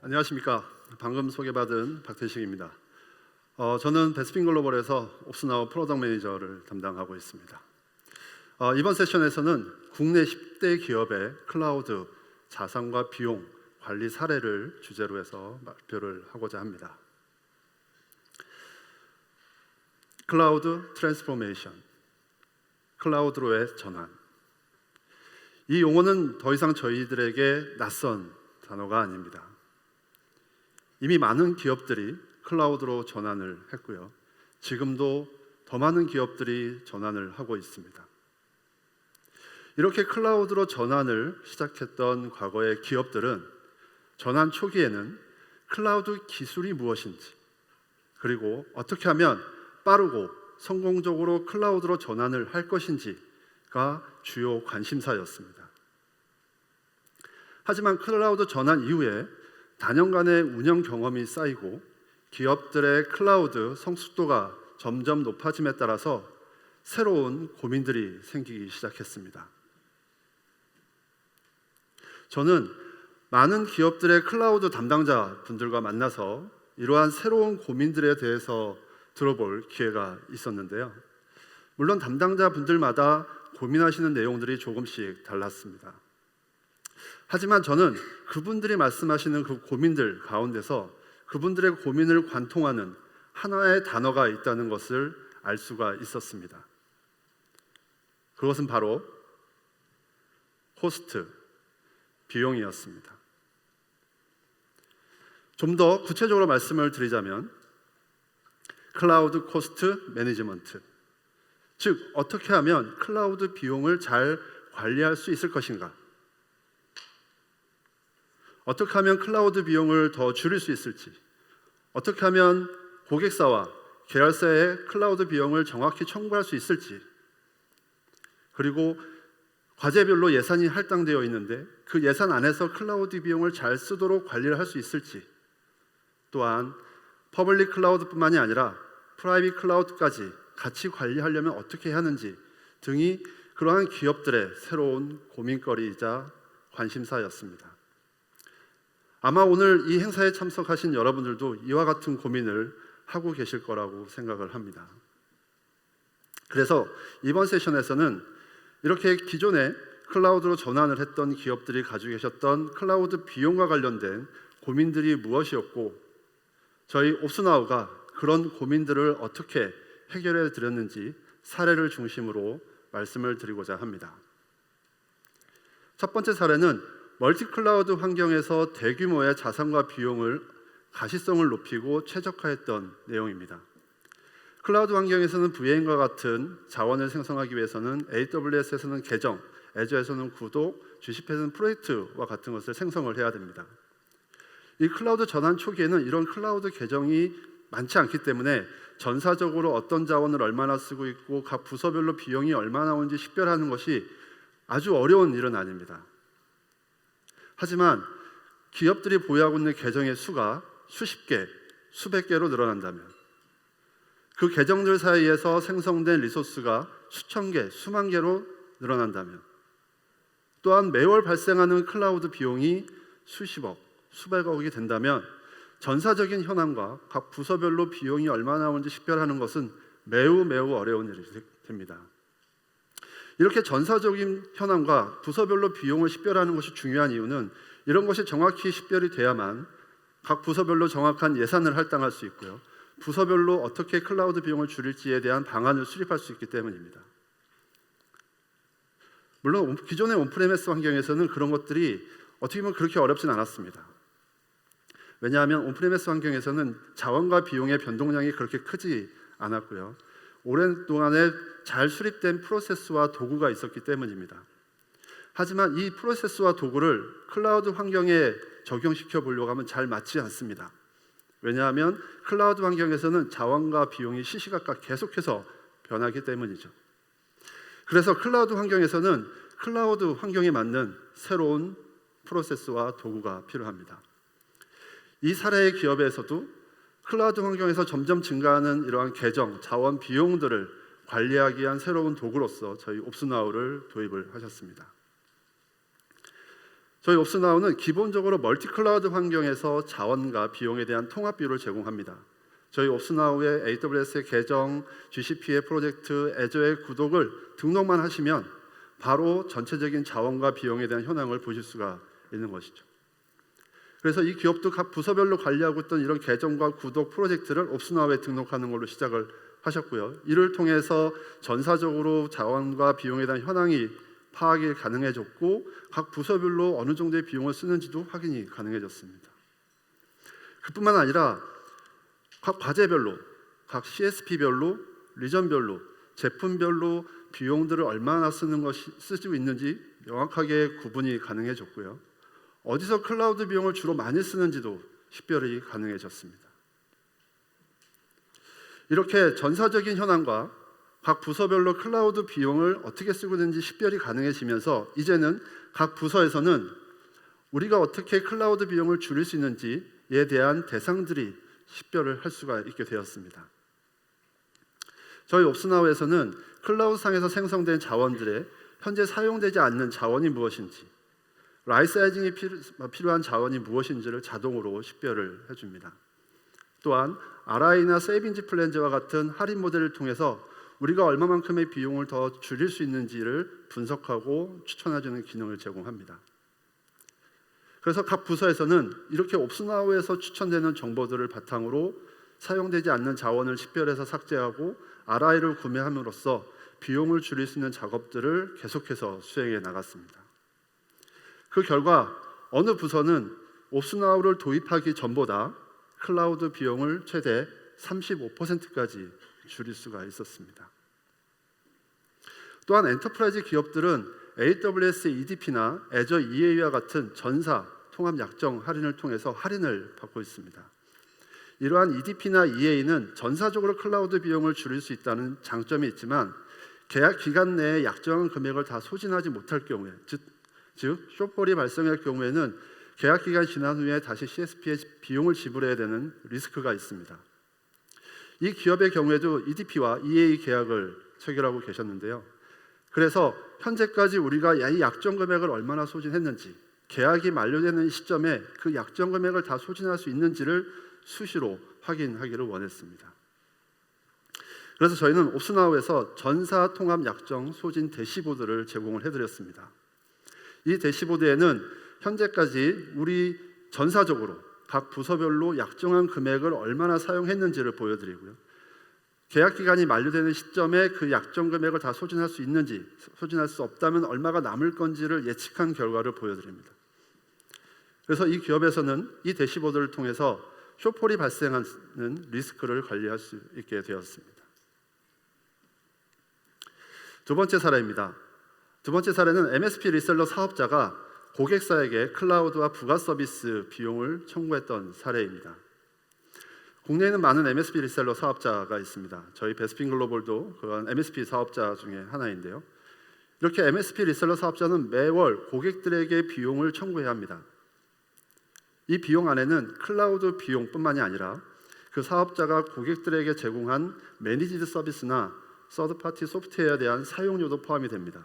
안녕하십니까. 방금 소개받은 박태식입니다. 저는 베스핀 글로벌에서 옵스나우 프로덕트 매니저를 담당하고 있습니다. 이번 세션에서는 국내 10대 기업의 클라우드 자산과 비용 관리 사례를 주제로 해서 발표를 하고자 합니다. 클라우드 트랜스포메이션, 클라우드로의 전환. 이 용어는 더 이상 저희들에게 낯선 단어가 아닙니다. 이미 많은 기업들이 클라우드로 전환을 했고요. 지금도 더 많은 기업들이 전환을 하고 있습니다. 이렇게 클라우드로 전환을 시작했던 과거의 기업들은 전환 초기에는 클라우드 기술이 무엇인지, 그리고 어떻게 하면 빠르고 성공적으로 클라우드로 전환을 할 것인지가 주요 관심사였습니다. 하지만 클라우드 전환 이후에 단연간의 운영 경험이 쌓이고 기업들의 클라우드 성숙도가 점점 높아짐에 따라서 새로운 고민들이 생기기 시작했습니다. 저는 많은 기업들의 클라우드 담당자 분들과 만나서 이러한 새로운 고민들에 대해서 들어볼 기회가 있었는데요. 물론 담당자 분들마다 고민하시는 내용들이 조금씩 달랐습니다. 하지만 저는 그분들이 말씀하시는 그 고민들 가운데서 그분들의 고민을 관통하는 하나의 단어가 있다는 것을 알 수가 있었습니다. 그것은 바로 코스트, 비용이었습니다. 좀 더 구체적으로 말씀을 드리자면 클라우드 코스트 매니지먼트, 즉 어떻게 하면 클라우드 비용을 잘 관리할 수 있을 것인가, 어떻게 하면 클라우드 비용을 더 줄일 수 있을지, 어떻게 하면 고객사와 계열사의 클라우드 비용을 정확히 청구할 수 있을지, 그리고 과제별로 예산이 할당되어 있는데 그 예산 안에서 클라우드 비용을 잘 쓰도록 관리를 할 수 있을지, 또한 퍼블릭 클라우드뿐만이 아니라 프라이빗 클라우드까지 같이 관리하려면 어떻게 해야 하는지 등이 그러한 기업들의 새로운 고민거리이자 관심사였습니다. 아마 오늘 이 행사에 참석하신 여러분들도 이와 같은 고민을 하고 계실 거라고 생각을 합니다. 그래서 이번 세션에서는 이렇게 기존에 클라우드로 전환을 했던 기업들이 가지고 계셨던 클라우드 비용과 관련된 고민들이 무엇이었고, 저희 옵스나우가 그런 고민들을 어떻게 해결해 드렸는지 사례를 중심으로 말씀을 드리고자 합니다. 첫 번째 사례는 멀티 클라우드 환경에서 대규모의 자산과 비용을 가시성을 높이고 최적화했던 내용입니다. 클라우드 환경에서는 VM과 같은 자원을 생성하기 위해서는 AWS에서는 계정, 애저에서는 구독, GCP에서는 프로젝트와 같은 것을 생성을 해야 됩니다. 이 클라우드 전환 초기에는 이런 클라우드 계정이 많지 않기 때문에 전사적으로 어떤 자원을 얼마나 쓰고 있고 각 부서별로 비용이 얼마나 나오는지 식별하는 것이 아주 어려운 일은 아닙니다. 하지만 기업들이 보유하고 있는 계정의 수가 수십 개, 수백 개로 늘어난다면, 그 계정들 사이에서 생성된 리소스가 수천 개, 수만 개로 늘어난다면, 또한 매월 발생하는 클라우드 비용이 수십억, 수백억이 된다면 전사적인 현황과 각 부서별로 비용이 얼마나 나오는지 식별하는 것은 매우 어려운 일이 됩니다. 이렇게 전사적인 현황과 부서별로 비용을 식별하는 것이 중요한 이유는 이런 것이 정확히 식별이 돼야만 각 부서별로 정확한 예산을 할당할 수 있고요, 부서별로 어떻게 클라우드 비용을 줄일지에 대한 방안을 수립할 수 있기 때문입니다. 물론 기존의 온프레미스 환경에서는 그런 것들이 어떻게 보면 그렇게 어렵진 않았습니다. 왜냐하면 온프레미스 환경에서는 자원과 비용의 변동량이 그렇게 크지 않았고요, 오랜 동안에 잘 수립된 프로세스와 도구가 있었기 때문입니다. 하지만 이 프로세스와 도구를 클라우드 환경에 적용시켜 보려고 하면 잘 맞지 않습니다. 왜냐하면 클라우드 환경에서는 자원과 비용이 시시각각 계속해서 변하기 때문이죠. 그래서 클라우드 환경에서는 클라우드 환경에 맞는 새로운 프로세스와 도구가 필요합니다. 이 사례의 기업에서도 클라우드 환경에서 점점 증가하는 이러한 계정, 자원, 비용들을 관리하기 위한 새로운 도구로서 저희 옵스나우를 도입을 하셨습니다. 저희 옵스나우는 기본적으로 멀티 클라우드 환경에서 자원과 비용에 대한 통합 비율을 제공합니다. 저희 옵스나우의 AWS의 계정, GCP의 프로젝트, 애저의 구독을 등록만 하시면 바로 전체적인 자원과 비용에 대한 현황을 보실 수가 있는 것이죠. 그래서 이 기업도 각 부서별로 관리하고 있던 이런 계정과 구독 프로젝트를 옵스나우에 등록하는 걸로 시작을 하셨고요. 이를 통해서 전사적으로 자원과 비용에 대한 현황이 파악이 가능해졌고 각 부서별로 어느 정도의 비용을 쓰는지도 확인이 가능해졌습니다. 그뿐만 아니라 각 과제별로, 각 CSP별로, 리전별로, 제품별로 비용들을 얼마나 쓰고 있는지 명확하게 구분이 가능해졌고요. 어디서 클라우드 비용을 주로 많이 쓰는지도 식별이 가능해졌습니다. 이렇게 전사적인 현황과 각 부서별로 클라우드 비용을 어떻게 쓰고 있는지 식별이 가능해지면서 이제는 각 부서에서는 우리가 어떻게 클라우드 비용을 줄일 수 있는지에 대한 대상들이 식별을 할 수가 있게 되었습니다. 저희 옵스나우에서는 클라우드상에서 생성된 자원들의 현재 사용되지 않는 자원이 무엇인지, 라이사이징이 필요한 자원이 무엇인지를 자동으로 식별을 해줍니다. 또한 RI나 세이빙즈 플랜즈와 같은 할인 모델을 통해서 우리가 얼마만큼의 비용을 더 줄일 수 있는지를 분석하고 추천해주는 기능을 제공합니다. 그래서 각 부서에서는 이렇게 옵스나우에서 추천되는 정보들을 바탕으로 사용되지 않는 자원을 식별해서 삭제하고 RI를 구매함으로써 비용을 줄일 수 있는 작업들을 계속해서 수행해 나갔습니다. 그 결과 어느 부서는 옵스나우를 도입하기 전보다 클라우드 비용을 최대 35%까지 줄일 수가 있었습니다. 또한 엔터프라이즈 기업들은 AWS EDP나 애저 EA와 같은 전사 통합 약정 할인을 통해서 할인을 받고 있습니다. 이러한 EDP나 EA는 전사적으로 클라우드 비용을 줄일 수 있다는 장점이 있지만 계약 기간 내에 약정한 금액을 다 소진하지 못할 경우에, 즉 숏폴이 발생할 경우에는 계약 기간 지난 후에 다시 CSP에 비용을 지불해야 되는 리스크가 있습니다. 이 기업의 경우에도 EDP와 EA 계약을 체결하고 계셨는데요. 그래서 현재까지 우리가 이 약정 금액을 얼마나 소진했는지, 계약이 만료되는 시점에 그 약정 금액을 다 소진할 수 있는지를 수시로 확인하기를 원했습니다. 그래서 저희는 옵스나우에서 전사 통합 약정 소진 대시보드를 제공을 해드렸습니다. 이 대시보드에는 현재까지 우리 전사적으로 각 부서별로 약정한 금액을 얼마나 사용했는지를 보여드리고요. 계약 기간이 만료되는 시점에 그 약정 금액을 다 소진할 수 있는지, 소진할 수 없다면 얼마가 남을 건지를 예측한 결과를 보여드립니다. 그래서 이 기업에서는 이 대시보드를 통해서 숏폴이 발생하는 리스크를 관리할 수 있게 되었습니다. 두 번째 사례입니다. 두 번째 사례는 MSP 리셀러 사업자가 고객사에게 클라우드와 부가 서비스 비용을 청구했던 사례입니다. 국내에는 많은 MSP 리셀러 사업자가 있습니다. 저희 베스핀 글로벌도 그런 MSP 사업자 중에 하나인데요. 이렇게 MSP 리셀러 사업자는 매월 고객들에게 비용을 청구해야 합니다. 이 비용 안에는 클라우드 비용뿐만이 아니라 그 사업자가 고객들에게 제공한 매니지드 서비스나 서드파티 소프트웨어에 대한 사용료도 포함이 됩니다.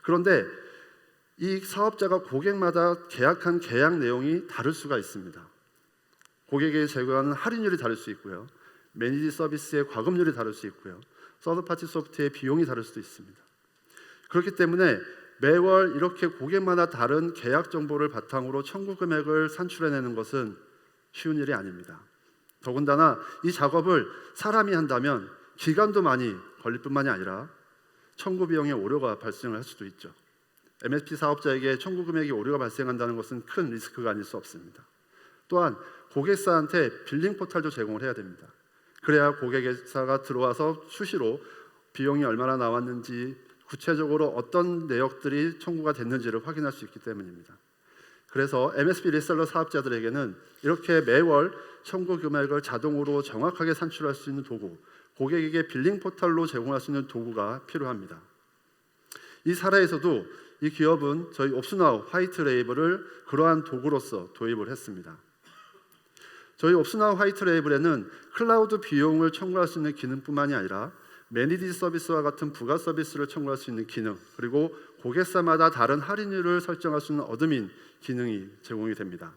그런데 이 사업자가 고객마다 계약한 계약 내용이 다를 수가 있습니다. 고객에게 제공하는 할인율이 다를 수 있고요. 매니지 서비스의 과금률이 다를 수 있고요. 서드파티 소프트의 비용이 다를 수도 있습니다. 그렇기 때문에 매월 이렇게 고객마다 다른 계약 정보를 바탕으로 청구 금액을 산출해내는 것은 쉬운 일이 아닙니다. 더군다나 이 작업을 사람이 한다면 기간도 많이 걸릴 뿐만이 아니라 청구 비용에 오류가 발생을 할 수도 있죠. MSP 사업자에게 청구 금액이 오류가 발생한다는 것은 큰 리스크가 아닐 수 없습니다. 또한 고객사한테 빌링 포털도 제공을 해야 됩니다. 그래야 고객사가 들어와서 수시로 비용이 얼마나 나왔는지, 구체적으로 어떤 내역들이 청구가 됐는지를 확인할 수 있기 때문입니다. 그래서 MSP 리셀러 사업자들에게는 이렇게 매월 청구 금액을 자동으로 정확하게 산출할 수 있는 도구, 고객에게 빌링 포털로 제공할 수 있는 도구가 필요합니다. 이 사례에서도 이 기업은 저희 옵스나우 화이트 레이블을 그러한 도구로서 도입을 했습니다. 저희 옵스나우 화이트 레이블에는 클라우드 비용을 청구할 수 있는 기능뿐만이 아니라 매니지 서비스와 같은 부가 서비스를 청구할 수 있는 기능, 그리고 고객사마다 다른 할인율을 설정할 수 있는 어드민 기능이 제공이 됩니다.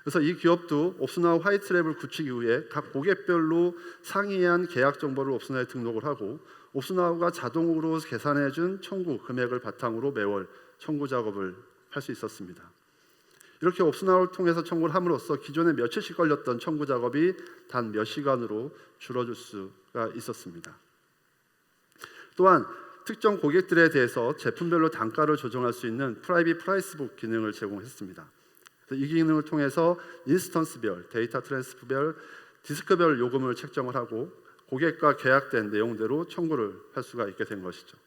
그래서 이 기업도 옵스나우 화이트랩을 구축 이후에 각 고객별로 상이한 계약 정보를 옵스나우에 등록을 하고 옵스나우가 자동으로 계산해준 청구 금액을 바탕으로 매월 청구 작업을 할 수 있었습니다. 이렇게 옵스나우를 통해서 청구를 함으로써 기존에 며칠씩 걸렸던 청구 작업이 단 몇 시간으로 줄어들 수가 있었습니다. 또한 특정 고객들에 대해서 제품별로 단가를 조정할 수 있는 프라이빗 프라이스북 기능을 제공했습니다. 이 기능을 통해서 인스턴스별, 데이터 트랜스퍼별, 디스크별 요금을 책정을 하고 고객과 계약된 내용대로 청구를 할 수가 있게 된 것이죠.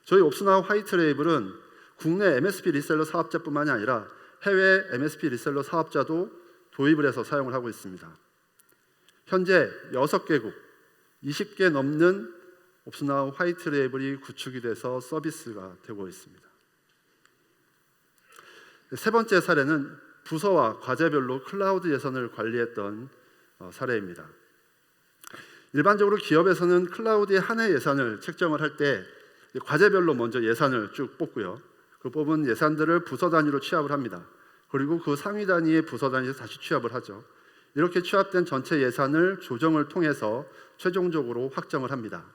저희 옵스나우 화이트 레이블은 국내 MSP 리셀러 사업자뿐만이 아니라 해외 MSP 리셀러 사업자도 도입을 해서 사용을 하고 있습니다. 현재 6개국, 20개 넘는 옵스나우 화이트 레이블이 구축이 돼서 서비스가 되고 있습니다. 세 번째 사례는 부서와 과제별로 클라우드 예산을 관리했던 사례입니다. 일반적으로 기업에서는 클라우드의 한 해 예산을 책정을 할 때 과제별로 먼저 예산을 쭉 뽑고요. 그 뽑은 예산들을 부서 단위로 취합을 합니다. 그리고 그 상위 단위의 부서 단위에서 다시 취합을 하죠. 이렇게 취합된 전체 예산을 조정을 통해서 최종적으로 확정을 합니다.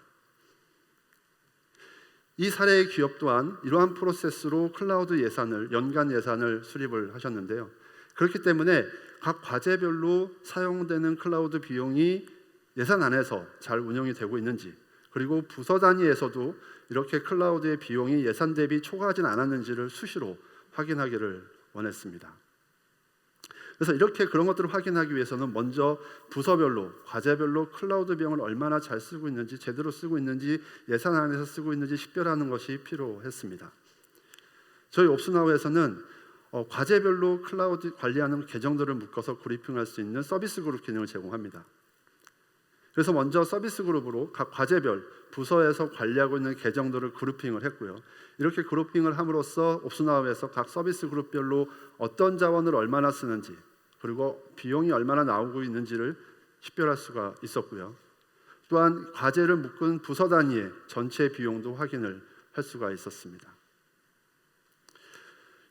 이 사례의 기업 또한 이러한 프로세스로 클라우드 예산을, 연간 예산을 수립을 하셨는데요. 그렇기 때문에 각 과제별로 사용되는 클라우드 비용이 예산 안에서 잘 운영이 되고 있는지, 그리고 부서 단위에서도 이렇게 클라우드의 비용이 예산 대비 초과하진 않았는지를 수시로 확인하기를 원했습니다. 그래서 이렇게 그런 것들을 확인하기 위해서는 먼저 부서별로, 과제별로 클라우드 비용을 얼마나 잘 쓰고 있는지, 제대로 쓰고 있는지, 예산 안에서 쓰고 있는지 식별하는 것이 필요했습니다. 저희 옵스나우에서는 과제별로 클라우드 관리하는 계정들을 묶어서 그룹핑할 수 있는 서비스 그룹 기능을 제공합니다. 그래서 먼저 서비스 그룹으로 각 과제별, 부서에서 관리하고 있는 계정들을 그룹핑을 했고요. 이렇게 그룹핑을 함으로써 옵스나우에서 각 서비스 그룹별로 어떤 자원을 얼마나 쓰는지, 그리고 비용이 얼마나 나오고 있는지를 식별할 수가 있었고요. 또한 과제를 묶은 부서 단위의 전체 비용도 확인을 할 수가 있었습니다.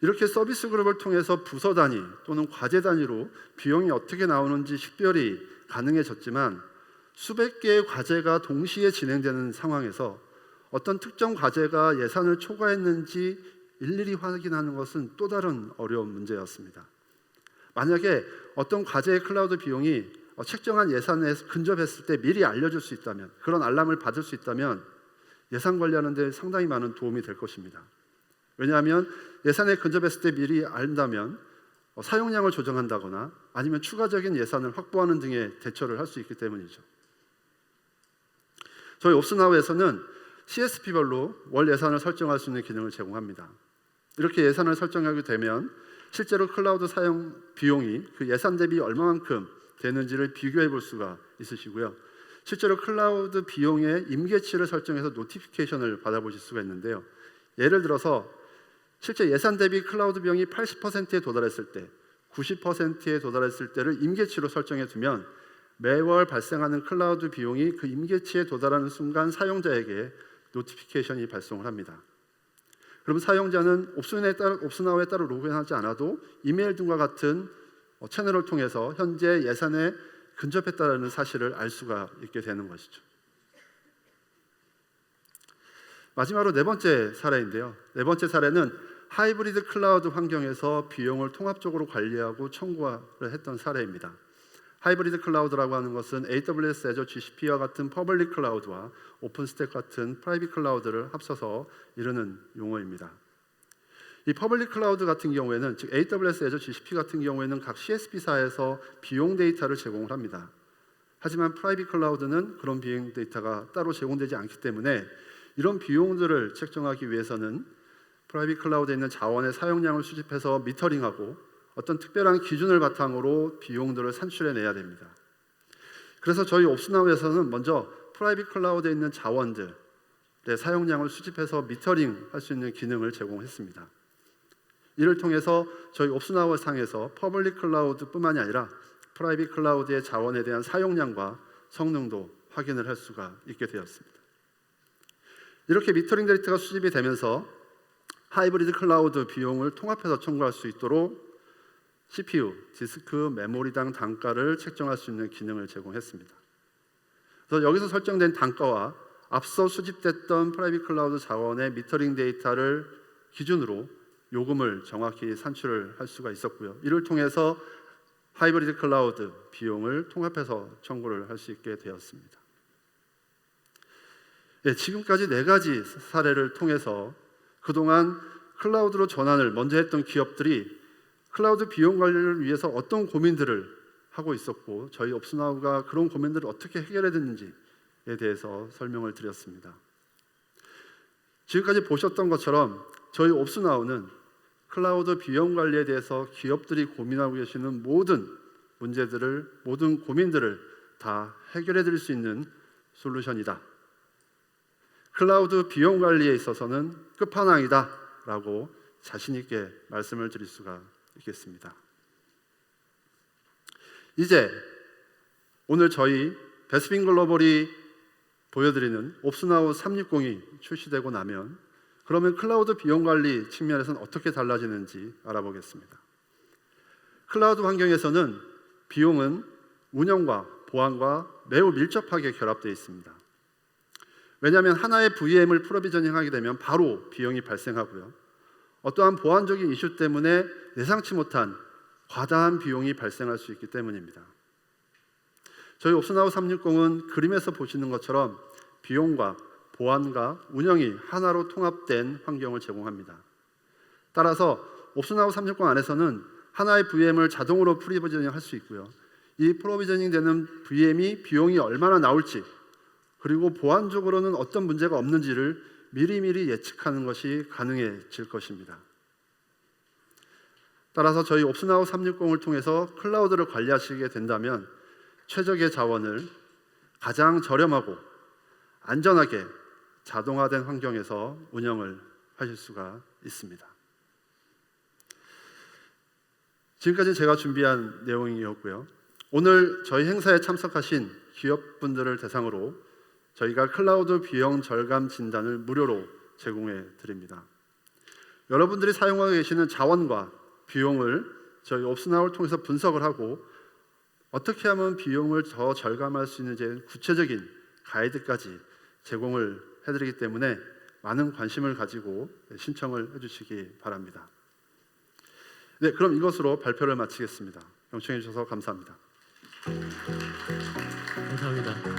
이렇게 서비스 그룹을 통해서 부서 단위 또는 과제 단위로 비용이 어떻게 나오는지 식별이 가능해졌지만, 수백 개의 과제가 동시에 진행되는 상황에서 어떤 특정 과제가 예산을 초과했는지 일일이 확인하는 것은 또 다른 어려운 문제였습니다. 만약에 어떤 과제의 클라우드 비용이 책정한 예산에 근접했을 때 미리 알려줄 수 있다면, 그런 알람을 받을 수 있다면 예산 관리하는 데 상당히 많은 도움이 될 것입니다. 왜냐하면 예산에 근접했을 때 미리 안다면 사용량을 조정한다거나 아니면 추가적인 예산을 확보하는 등의 대처를 할 수 있기 때문이죠. 저희 옵스나우에서는 CSP별로 월 예산을 설정할 수 있는 기능을 제공합니다. 이렇게 예산을 설정하게 되면 실제로 클라우드 사용 비용이 그 예산 대비 얼마만큼 되는지를 비교해 볼 수가 있으시고요. 실제로 클라우드 비용의 임계치를 설정해서 노티피케이션을 받아보실 수가 있는데요. 예를 들어서 실제 예산 대비 클라우드 비용이 80%에 도달했을 때, 90%에 도달했을 때를 임계치로 설정해 두면 매월 발생하는 클라우드 비용이 그 임계치에 도달하는 순간 사용자에게 노티피케이션이 발송을 합니다. 그럼 사용자는 옵스나우에 따로 로그인하지 않아도 이메일 등과 같은 채널을 통해서 현재 예산에 근접했다는 사실을 알 수가 있게 되는 것이죠. 마지막으로 네 번째 사례인데요. 네 번째 사례는 하이브리드 클라우드 환경에서 비용을 통합적으로 관리하고 청구를 했던 사례입니다. 하이브리드 클라우드라고 하는 것은 AWS, Azure, GCP와 같은 퍼블릭 클라우드와 오픈스택 같은 프라이빗 클라우드를 합쳐서 이루는 용어입니다. 이 퍼블릭 클라우드 같은 경우에는, 즉 AWS, Azure, GCP 같은 경우에는 각 CSP사에서 비용 데이터를 제공을 합니다. 하지만 프라이빗 클라우드는 그런 비용 데이터가 따로 제공되지 않기 때문에 이런 비용들을 책정하기 위해서는 프라이빗 클라우드에 있는 자원의 사용량을 수집해서 미터링하고 어떤 특별한 기준을 바탕으로 비용들을 산출해내야 됩니다. 그래서 저희 옵스나우에서는 먼저 프라이빗 클라우드에 있는 자원들의 사용량을 수집해서 미터링할 수 있는 기능을 제공했습니다. 이를 통해서 저희 옵스나우 상에서 퍼블릭 클라우드뿐만이 아니라 프라이빗 클라우드의 자원에 대한 사용량과 성능도 확인을 할 수가 있게 되었습니다. 이렇게 미터링 데이터가 수집이 되면서 하이브리드 클라우드 비용을 통합해서 청구할 수 있도록 CPU, 디스크, 메모리당 단가를 책정할 수 있는 기능을 제공했습니다. 그래서 여기서 설정된 단가와 앞서 수집됐던 프라이빗 클라우드 자원의 미터링 데이터를 기준으로 요금을 정확히 산출을 할 수가 있었고요. 이를 통해서 하이브리드 클라우드 비용을 통합해서 청구를 할 수 있게 되었습니다. 지금까지 4가지 사례를 통해서 그동안 클라우드로 전환을 먼저 했던 기업들이 클라우드 비용 관리를 위해서 어떤 고민들을 하고 있었고 저희 옵스나우가 그런 고민들을 어떻게 해결해야 되는지에 대해서 설명을 드렸습니다. 지금까지 보셨던 것처럼 저희 옵스나우는 클라우드 비용 관리에 대해서 기업들이 고민하고 계시는 모든 문제들을, 모든 고민들을 다 해결해 드릴 수 있는 솔루션이다. 클라우드 비용 관리에 있어서는 끝판왕이다 라고 자신 있게 말씀을 드릴 수가 있겠습니다. 이제 오늘 저희 베스핀 글로벌이 보여드리는 옵스나우 360이 출시되고 나면 그러면 클라우드 비용 관리 측면에서는 어떻게 달라지는지 알아보겠습니다. 클라우드 환경에서는 비용은 운영과 보안과 매우 밀접하게 결합되어 있습니다. 왜냐하면 하나의 VM을 프로비저닝하게 되면 바로 비용이 발생하고요. 어떠한 보안적인 이슈 때문에 예상치 못한 과다한 비용이 발생할 수 있기 때문입니다. 저희 옵스나우 360은 그림에서 보시는 것처럼 비용과 보안과 운영이 하나로 통합된 환경을 제공합니다. 따라서 옵스나우 360 안에서는 하나의 VM을 자동으로 프로비저닝 할 수 있고요. 이 프로비저닝 되는 VM이 비용이 얼마나 나올지 그리고 보안적으로는 어떤 문제가 없는지를 미리미리 예측하는 것이 가능해질 것입니다. 따라서 저희 옵스나우 360을 통해서 클라우드를 관리하시게 된다면 최적의 자원을 가장 저렴하고 안전하게 자동화된 환경에서 운영을 하실 수가 있습니다. 지금까지 제가 준비한 내용이었고요. 오늘 저희 행사에 참석하신 기업분들을 대상으로 저희가 클라우드 비용 절감 진단을 무료로 제공해 드립니다. 여러분들이 사용하고 계시는 자원과 비용을 저희 옵스나우를 통해서 분석을 하고 어떻게 하면 비용을 더 절감할 수 있는지 구체적인 가이드까지 제공을 해드리기 때문에 많은 관심을 가지고 신청을 해주시기 바랍니다. 네, 그럼 이것으로 발표를 마치겠습니다. 경청해 주셔서 감사합니다. 감사합니다.